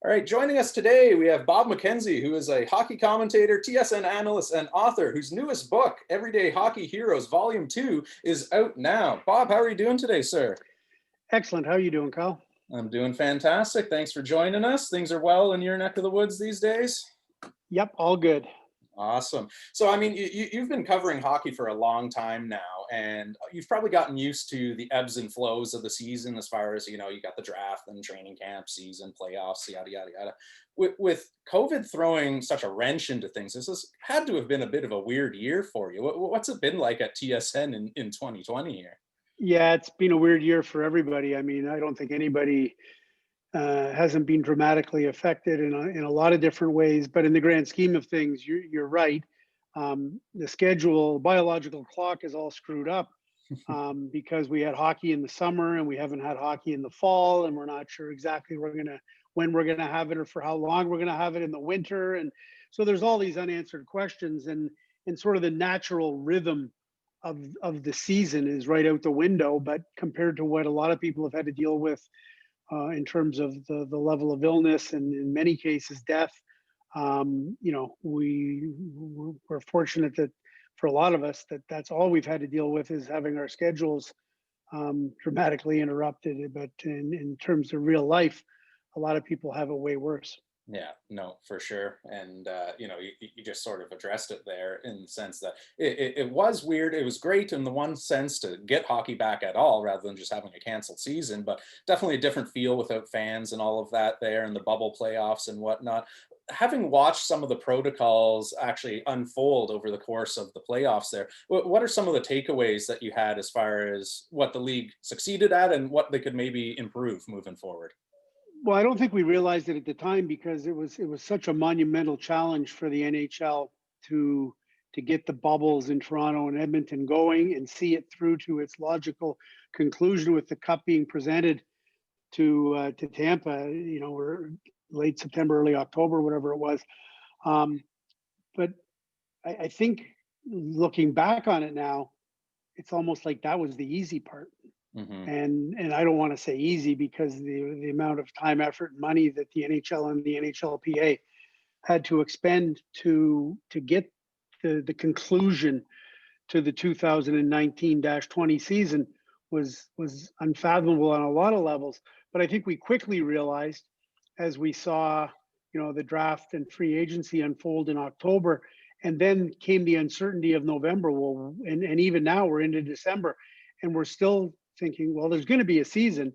All right, joining us today, we have Bob McKenzie, who is a hockey commentator, TSN analyst, and author, whose newest book, Everyday Hockey Heroes, Volume 2, is out now. Bob, how are you doing today, sir? Excellent. How are you doing, Kyle? I'm doing fantastic. Thanks for joining us. Things are well in your neck of the woods these days? Yep, all good. Awesome. So, I mean, you've been covering hockey for a long time now, and you've probably gotten used to the ebbs and flows of the season as far as, you got the draft and training camp, season, playoffs, yada, yada, yada. With COVID throwing such a wrench into things, this has had to have been a bit of a weird year for you. What's it been like at TSN in 2020 here? Yeah, it's been a weird year for everybody. I mean, I don't think anybody hasn't been dramatically affected in a lot of different ways, but in the grand scheme of things, you're right. The schedule, biological clock is all screwed up because we had hockey in the summer and we haven't had hockey in the fall, and we're not sure exactly when we're gonna have it or for how long we're gonna have it in the winter. And so there's all these unanswered questions, and sort of the natural rhythm of the season is right out the window. But compared to what a lot of people have had to deal with in terms of the level of illness and in many cases death. We're fortunate that for a lot of us that's all we've had to deal with is having our schedules dramatically interrupted. But in terms of real life, a lot of people have it way worse. Yeah, no, for sure. And, you just sort of addressed it there in the sense that it was weird. It was great in the one sense to get hockey back at all rather than just having a canceled season, but definitely a different feel without fans and all of that there and the bubble playoffs and whatnot. Having watched some of the protocols actually unfold over the course of the playoffs there, what are some of the takeaways that you had as far as what the league succeeded at and what they could maybe improve moving forward? Well, I don't think we realized it at the time because it was such a monumental challenge for the NHL to get the bubbles in Toronto and Edmonton going and see it through to its logical conclusion with the cup being presented to Tampa. We're late September, early October, whatever it was. But I think looking back on it now, it's almost like that was the easy part. Hmm. And I don't want to say easy because the amount of time, effort, and money that the NHL and the NHLPA had to expend to get the conclusion to the 2019-20 season was unfathomable on a lot of levels. But I think we quickly realized as we saw, the draft and free agency unfold in October, and then came the uncertainty of November. Well, and even now we're into December, and we're still thinking, well, there's going to be a season,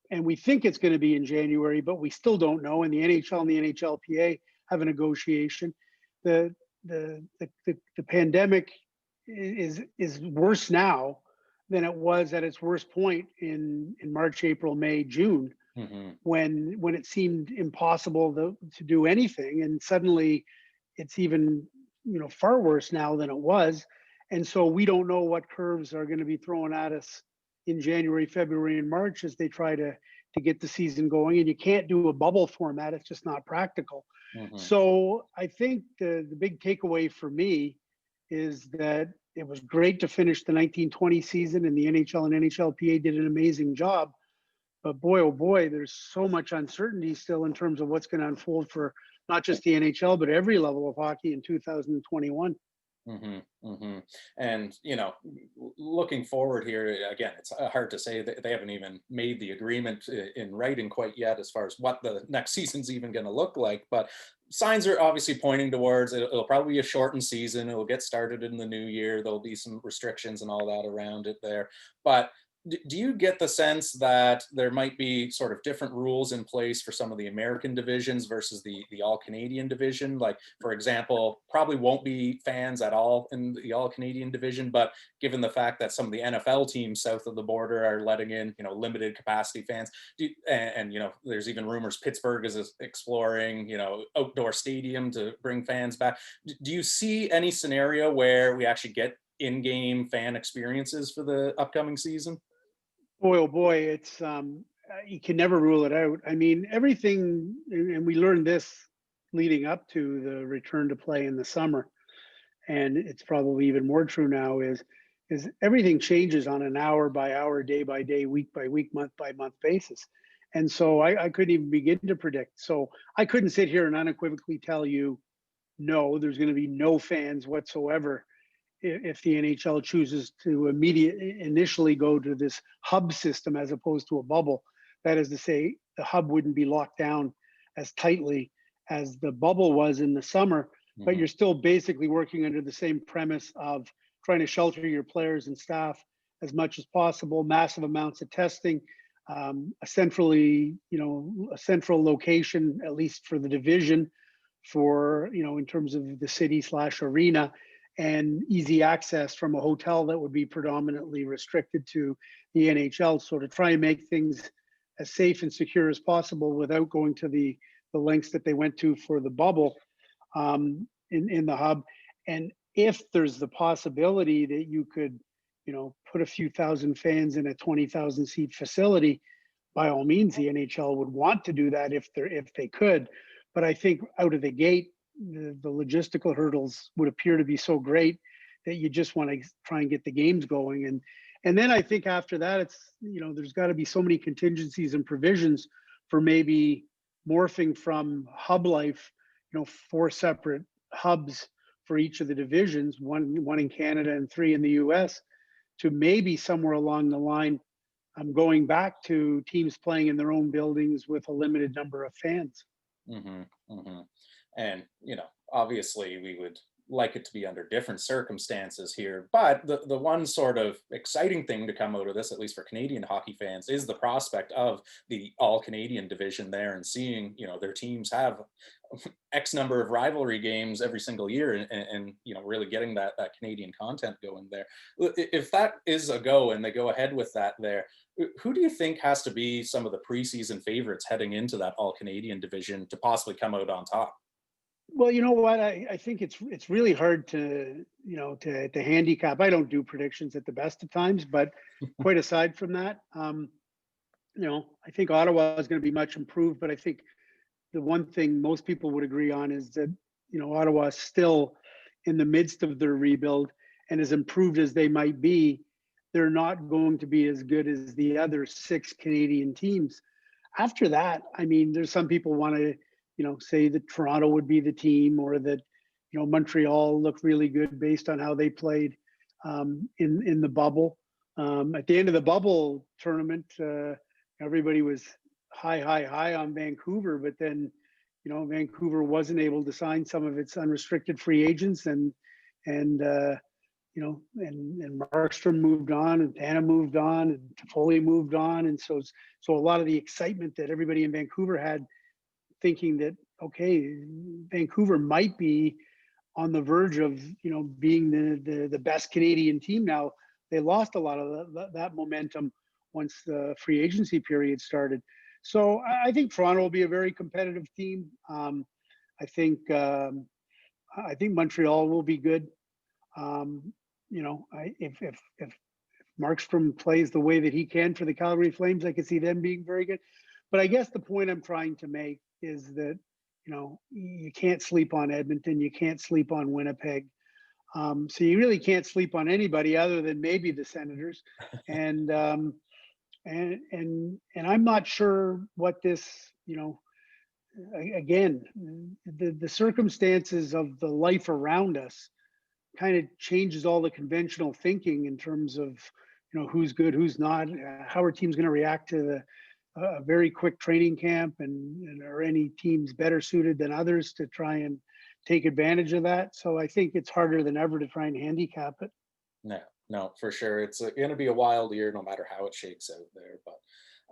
and we think it's going to be in January, but we still don't know. And the NHL and the NHLPA have a negotiation. The pandemic is worse now than it was at its worst point in March, April, May, June, Hmm. when it seemed impossible to do anything, and suddenly it's even far worse now than it was. And so we don't know what curves are going to be thrown at us in January, February, and March as they try to get the season going. And you can't do a bubble format; it's just not practical. Hmm. So I think the big takeaway for me is that it was great to finish the 1920 season, and the NHL and NHLPA did an amazing job. But boy, oh boy, there's so much uncertainty still in terms of what's going to unfold for not just the NHL, but every level of hockey in 2021. Hmm. Hmm. And looking forward here again, it's hard to say that they haven't even made the agreement in writing quite yet as far as what the next season's even going to look like. But signs are obviously pointing towards it'll probably be a shortened season. It'll get started in the new year. There'll be some restrictions and all that around it there. But do you get the sense that there might be sort of different rules in place for some of the American divisions versus the all Canadian division? Like, for example, probably won't be fans at all in the all Canadian division, but given the fact that some of the NFL teams south of the border are letting in, limited capacity fans, and there's even rumors Pittsburgh is exploring, outdoor stadium to bring fans back. Do you see any scenario where we actually get in-game fan experiences for the upcoming season? Boy, oh boy, it's you can never rule it out. I mean, everything, and we learned this leading up to the return to play in the summer, and it's probably even more true now. Is everything changes on an hour by hour, day by day, week by week, month by month basis, And so I couldn't even begin to predict. So I couldn't sit here and unequivocally tell you, no, there's going to be no fans whatsoever if the NHL chooses to initially go to this hub system as opposed to a bubble. That is to say, the hub wouldn't be locked down as tightly as the bubble was in the summer, but you're still basically working under the same premise of trying to shelter your players and staff as much as possible, massive amounts of testing, a central location, at least for the division, for, in terms of the city slash arena, and easy access from a hotel that would be predominantly restricted to the NHL. So to try and make things as safe and secure as possible without going to the lengths that they went to for the bubble, in the hub. And if there's the possibility that you could, put a few thousand fans in a 20,000 seat facility, by all means, the NHL would want to do that if they could. But I think out of the gate, the logistical hurdles would appear to be so great that you just want to try and get the games going. And then I think after that, it's, there's got to be so many contingencies and provisions for maybe morphing from hub life, 4 separate hubs for each of the divisions, one in Canada and 3 in the US, to maybe somewhere along the line, I'm going back to teams playing in their own buildings with a limited number of fans. And, obviously we would like it to be under different circumstances here, but the one sort of exciting thing to come out of this, at least for Canadian hockey fans, is the prospect of the all Canadian division there, and seeing, their teams have X number of rivalry games every single year, and really getting that Canadian content going there. If that is a go and they go ahead with that there, who do you think has to be some of the preseason favorites heading into that all Canadian division to possibly come out on top? Well, you know what? I think it's really hard to to handicap. I don't do predictions at the best of times, but quite aside from that, I think Ottawa is going to be much improved. But I think the one thing most people would agree on is that Ottawa is still in the midst of their rebuild, and as improved as they might be, they're not going to be as good as the other 6 Canadian teams. After that, I mean, there's some people want to say that Toronto would be the team, or that Montreal looked really good based on how they played in the bubble. At the end of the bubble tournament, everybody was high on Vancouver, but then Vancouver wasn't able to sign some of its unrestricted free agents, and Markstrom moved on, and Tana moved on, and Toffoli moved on, and so a lot of the excitement that everybody in Vancouver had, thinking that, okay, Vancouver might be on the verge of being the best Canadian team now, they lost a lot of that momentum once the free agency period started. So I think Toronto will be a very competitive team. I think Montreal will be good. If Markstrom plays the way that he can for the Calgary Flames, I could see them being very good. But I guess the point I'm trying to make is that you can't sleep on Edmonton, you can't sleep on Winnipeg, so you really can't sleep on anybody other than maybe the Senators, and I'm not sure what this, again, the circumstances of the life around us kind of changes all the conventional thinking in terms of who's good, who's not, how are teams going to react to a very quick training camp, and are any teams better suited than others to try and take advantage of that. So I think it's harder than ever to try and handicap it. No, for sure. It's going to be a wild year no matter how it shakes out there. But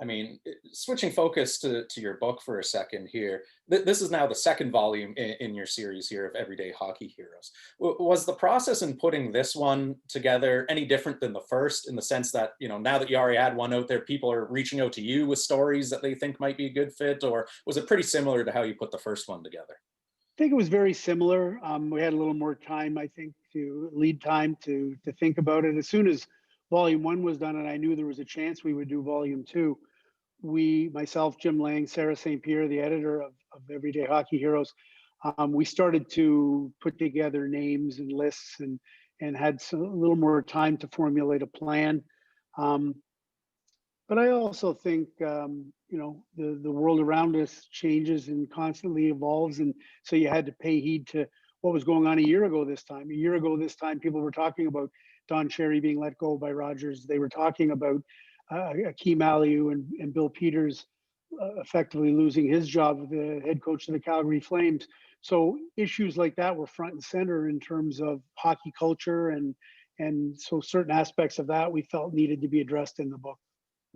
I mean, switching focus to your book for a second here, this is now the second volume in your series here of Everyday Hockey Heroes. Was the process in putting this one together any different than the first, in the sense that, now that you already had one out there, people are reaching out to you with stories that they think might be a good fit, or was it pretty similar to how you put the first one together? I think it was very similar. We had a little more time, I think, lead time to think about it. As soon as volume 1 was done, and I knew there was a chance we would do volume 2, myself, Jim Lang, Sarah St. Pierre, the editor of Everyday Hockey Heroes, we started to put together names and lists, and had a little more time to formulate a plan. But I also think, the world around us changes and constantly evolves, and so you had to pay heed to what was going on a year ago this time. A year ago this time, people were talking about Don Cherry being let go by Rogers. They were talking about Akeem Aliu and Bill Peters effectively losing his job, the head coach of the Calgary Flames. So issues like that were front and center in terms of hockey culture, and so certain aspects of that we felt needed to be addressed in the book.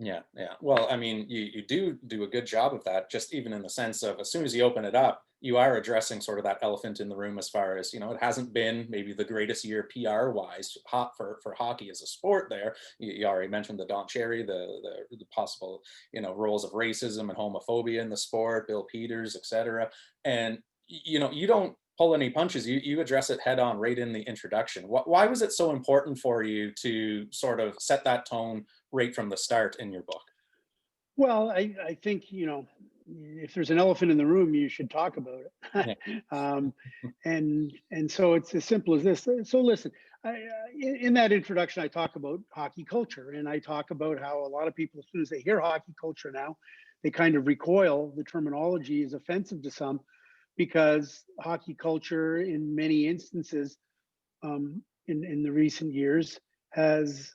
Yeah, yeah. Well, I mean, you do a good job of that, just even in the sense of as soon as you open it up, you are addressing sort of that elephant in the room as far as, it hasn't been maybe the greatest year PR wise hot for hockey as a sport there. You already mentioned the Don Cherry, the possible, roles of racism and homophobia in the sport, Bill Peters, etc. And, you don't pull any punches. You address it head on right in the introduction. Why was it so important for you to sort of set that tone right from the start in your book? Well, I think, if there's an elephant in the room, you should talk about Yeah. it. And so it's as simple as this. So listen, in that introduction, I talk about hockey culture, and I talk about how a lot of people, as soon as they hear hockey culture now, they kind of recoil. The terminology is offensive to some because hockey culture, in many instances, in the recent years, has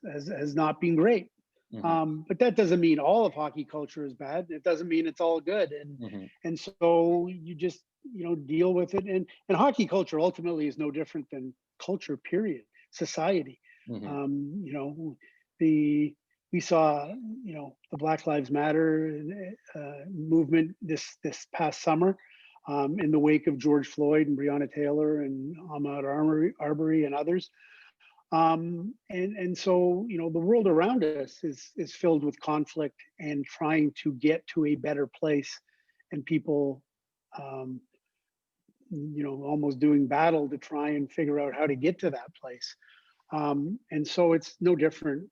not been great. Hmm. But that doesn't mean all of hockey culture is bad. It doesn't mean it's all good. Hmm. And so you just deal with it. And hockey culture ultimately is no different than culture. Period. Society. Hmm. The we saw the Black Lives Matter movement this past summer. In the wake of George Floyd and Breonna Taylor and Ahmaud Arbery and others, and so the world around us is filled with conflict and trying to get to a better place, and people, um, almost doing battle to try and figure out how to get to that place. And so it's no different.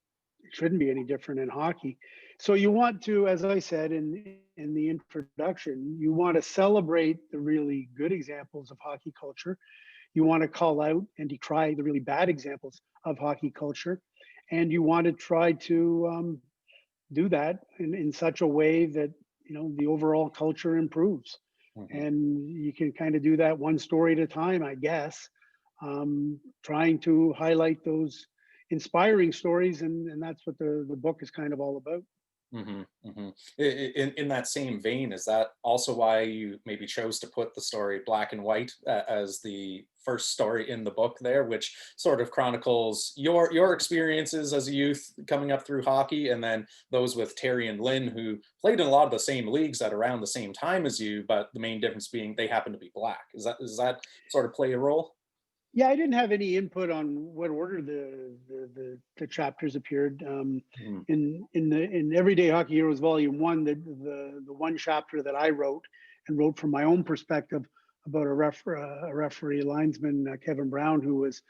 It shouldn't be any different in hockey. So you want to, as I said in the introduction, you want to celebrate the really good examples of hockey culture. You want to call out and decry the really bad examples of hockey culture, and you want to try to do that in such a way that the overall culture improves. Hmm. And you can kind of do that one story at a time, I guess, trying to highlight those inspiring stories, and that's what the book is kind of all about. Hmm. Hmm. In that same vein, is that also why you maybe chose to put the story black and white as the first story in the book there, which sort of chronicles your experiences as a youth coming up through hockey, and then those with Terry and Lynn, who played in a lot of the same leagues at around the same time as you, but the main difference being they happen to be black. Is that sort of play a role? Yeah, I didn't have any input on what order the chapters appeared. Mhm. In Everyday Hockey Heroes Volume One, the one chapter that I wrote and wrote from my own perspective about a referee linesman, Kevin Brown, who was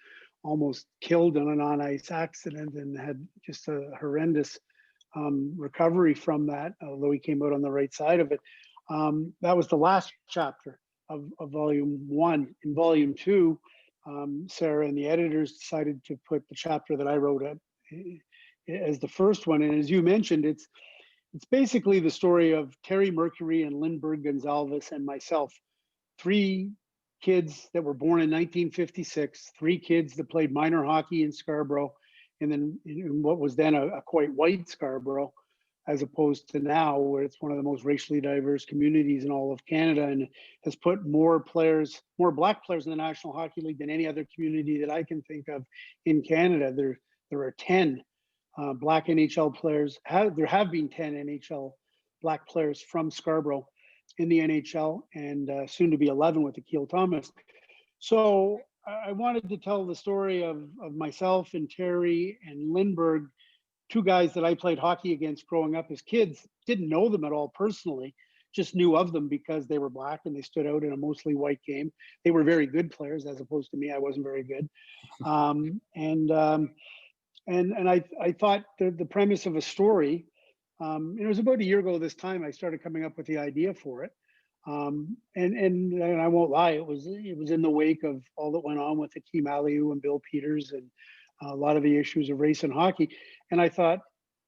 almost killed in an on ice accident and had just a horrendous recovery from that, although he came out on the right side of it. That was the last chapter of Volume One. In Volume Two, Sarah and the editors decided to put the chapter that I wrote as the first one. And as you mentioned, it's basically the story of Terry Mercury and Lindbergh Gonzalez and myself, three kids that were born in 1956, three kids that played minor hockey in Scarborough, and then in what was then a quite white Scarborough, as opposed to now where it's one of the most racially diverse communities in all of Canada, and has put more black players in the National Hockey League than any other community that I can think of in Canada. There are 10 black NHL players. There have been 10 NHL black players from Scarborough in the NHL, and soon to be 11 with Akil Thomas. So I wanted to tell the story of myself and Terry and Lindbergh, two guys that I played hockey against growing up as kids. Didn't know them at all personally, just knew of them because they were black and they stood out in a mostly white game. They were very good players as opposed to me. I wasn't very good. And I thought the premise of a story, it was about a year ago this time I started coming up with the idea for it. And I won't lie, it was in the wake of all that went on with Akeem Aliu and Bill Peters and a lot of the issues of race in hockey. And I thought,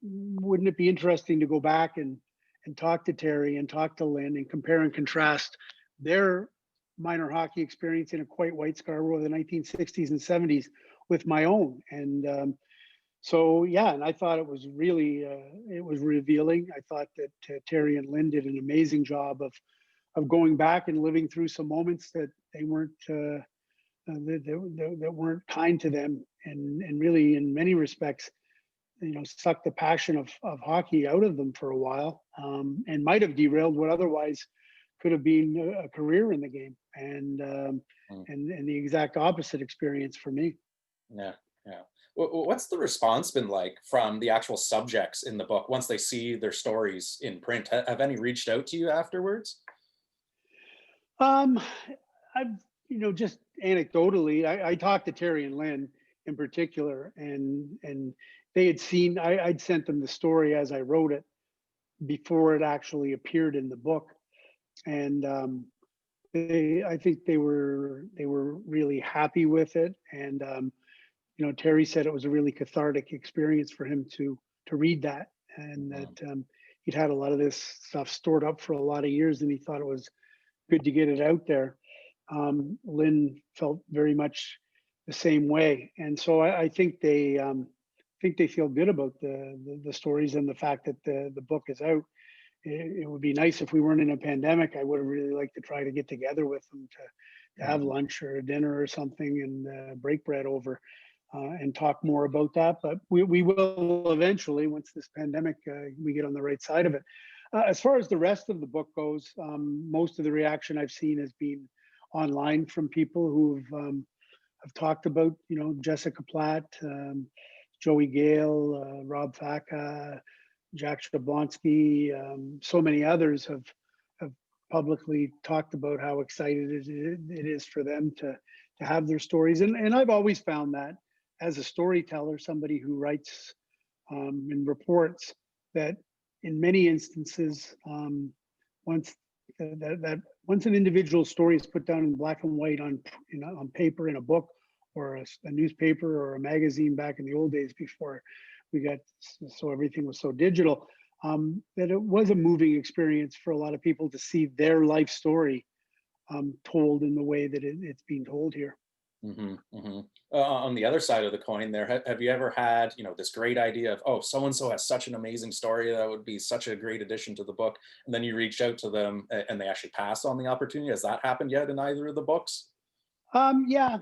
wouldn't it be interesting to go back and and talk to Terry and talk to Lynn and compare and contrast their minor hockey experience in a quite white Scarborough of the 1960s and 70s with my own. And so, yeah, and I thought it was really, it was revealing. I thought that Terry and Lynn did an amazing job of going back and living through some moments that they weren't, that weren't kind to them, and really, in many respects, sucked the passion of hockey out of them for a while, and might have derailed what otherwise could have been a career in the game, and the exact opposite experience for me. Yeah, yeah. What's the response been like from the actual subjects in the book once they see their stories in print? Have any reached out to you afterwards? Um, I've, just anecdotally, I talked to Terry and Lynn in particular, and they had seen, I'd sent them the story as I wrote it before it actually appeared in the book, and I think they were really happy with it, and Terry said it was a really cathartic experience for him to read that, and Mhm. that he'd had a lot of this stuff stored up for a lot of years, and he thought it was good to get it out there. Lynn felt very much the same way, and so I think they feel good about the stories and the fact that the book is out. It would be nice if we weren't in a pandemic. I would have really liked to try to get together with them to have Mhm. lunch or a dinner or something, and break bread over, and talk more about that. But we will eventually, once this pandemic, we get on the right side of it. As far as the rest of the book goes, most of the reaction I've seen has been online from people who've have talked about, Jessica Platt, Joey Gale, Rob Faka, Jack Shablonsky, so many others have publicly talked about how excited it is for them to have their stories. And I've always found that as a storyteller, somebody who writes, and reports, that in many instances, once once an individual story is put down in black and white on paper in a book, or a newspaper or a magazine back in the old days before we got, so everything was so digital, that it was a moving experience for a lot of people to see their life story, told in the way that it's being told here. Hmm. Hmm. On the other side of the coin, there, have you ever had, this great idea of, oh, so and so has such an amazing story that would be such a great addition to the book, and then you reached out to them and they actually passed on the opportunity? Has that happened yet in either of the books? Yeah,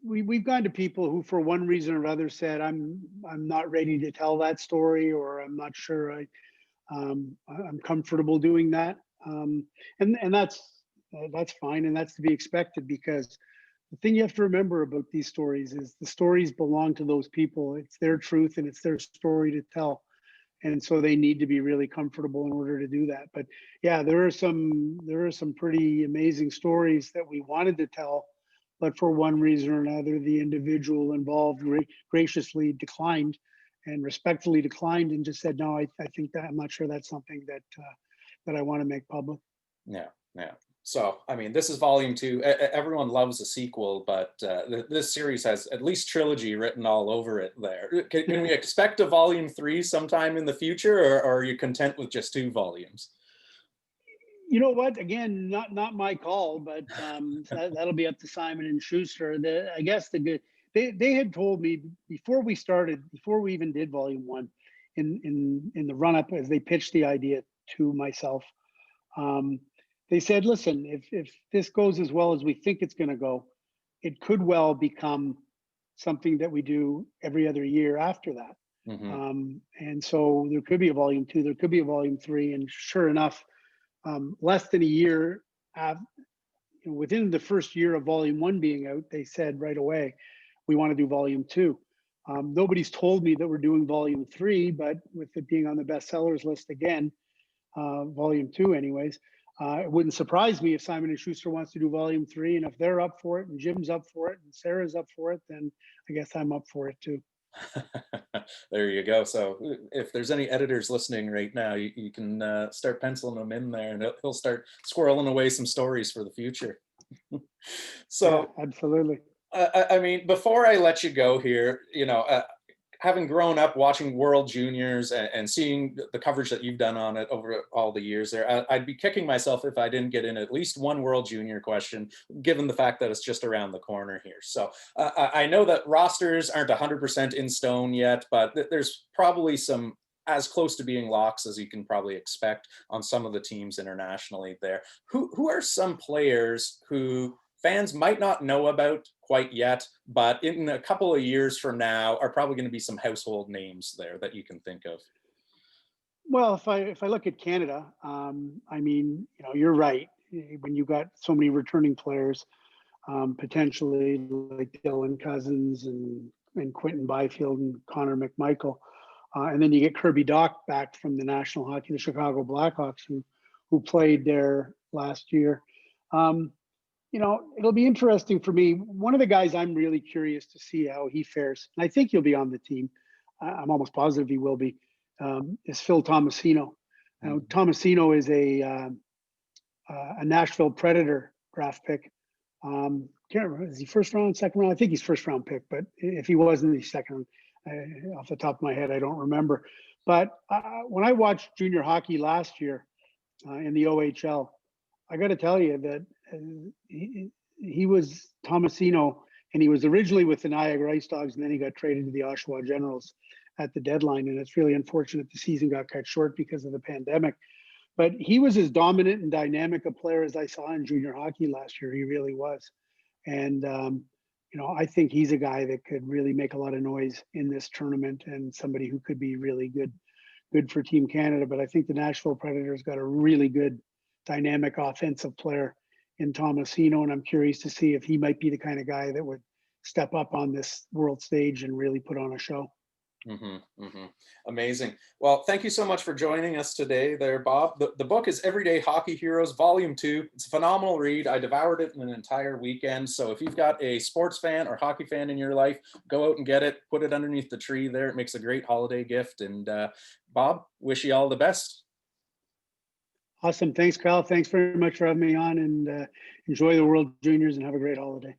we've gone to people who, for one reason or other, said, I'm not ready to tell that story, or I'm not sure I'm comfortable doing that. And that's fine, and that's to be expected, because the thing you have to remember about these stories is the stories belong to those people. It's their truth and it's their story to tell. And so they need to be really comfortable in order to do that. But yeah, there are some pretty amazing stories that we wanted to tell, but for one reason or another, the individual involved graciously declined and respectfully declined, and just said, no, I think that I'm not sure that's something that I want to make public. Yeah, yeah. So, I mean, this is volume two. Everyone loves a sequel, but this series has at least trilogy written all over it there. Can we expect a volume three sometime in the future, or are you content with just two volumes? You know what? Again, not my call, but that'll be up to Simon and Schuster. I guess they had told me before we started, before we even did volume one, in the run up as they pitched the idea to myself, um, they said, "Listen, if this goes as well as we think it's going to go, it could well become something that we do every other year after that." Hmm. And so there could be a volume two, there could be a volume three, and sure enough, less than a year, uh, within the first year of volume one being out, they said right away, we want to do volume two. Nobody's told me that we're doing volume three, but with it being on the bestsellers list again, volume two, anyways, it wouldn't surprise me if Simon and Schuster wants to do volume three, and if they're up for it, and Jim's up for it, and Sarah's up for it, then I guess I'm up for it too. There you go. So if there's any editors listening right now, you can start penciling them in there, and he'll start squirreling away some stories for the future. Yeah, So absolutely. I mean, before I let you go here, having grown up watching World Juniors and seeing the coverage that you've done on it over all the years there, I'd be kicking myself if I didn't get in at least one World Junior question, given the fact that it's just around the corner here. So I know that rosters aren't 100% in stone yet, but there's probably some as close to being locks as you can probably expect on some of the teams internationally there. Who are some players who fans might not know about quite yet, but in a couple of years from now are probably going to be some household names there that you can think of? Well, if I look at Canada, I mean, you're right. When you got so many returning players, potentially like Dylan Cousins and Quentin Byfield and Connor McMichael, and then you get Kirby Dach back from the National Hockey, the Chicago Blackhawks, who played there last year. It'll be interesting for me. One of the guys I'm really curious to see how he fares, and I think he'll be on the team. I'm almost positive he will be. Is Phil Tomasino. Now, Tomasino is a Nashville Predator draft pick. Can't remember, is he first round, second round? I think he's first round pick, but if he wasn't, he's second. Off the top of my head, I don't remember. But when I watched junior hockey last year in the OHL, I got to tell you that he was Tomasino, and he was originally with the Niagara Ice Dogs, and then he got traded to the Oshawa Generals at the deadline. And it's really unfortunate the season got cut short because of the pandemic. But he was as dominant and dynamic a player as I saw in junior hockey last year. He really was. And, I think he's a guy that could really make a lot of noise in this tournament and somebody who could be really good for Team Canada. But I think the Nashville Predators got a really good dynamic offensive player in Tomasino, and I'm curious to see if he might be the kind of guy that would step up on this world stage and really put on a show. Amazing. Well, thank you so much for joining us today there, Bob. The book is Everyday Hockey Heroes, Volume 2. It's a phenomenal read. I devoured it in an entire weekend. So if you've got a sports fan or hockey fan in your life, go out and get it, put it underneath the tree there. It makes a great holiday gift. And Bob, wish you all the best. Awesome. Thanks, Kyle. Thanks very much for having me on, and enjoy the World Juniors and have a great holiday.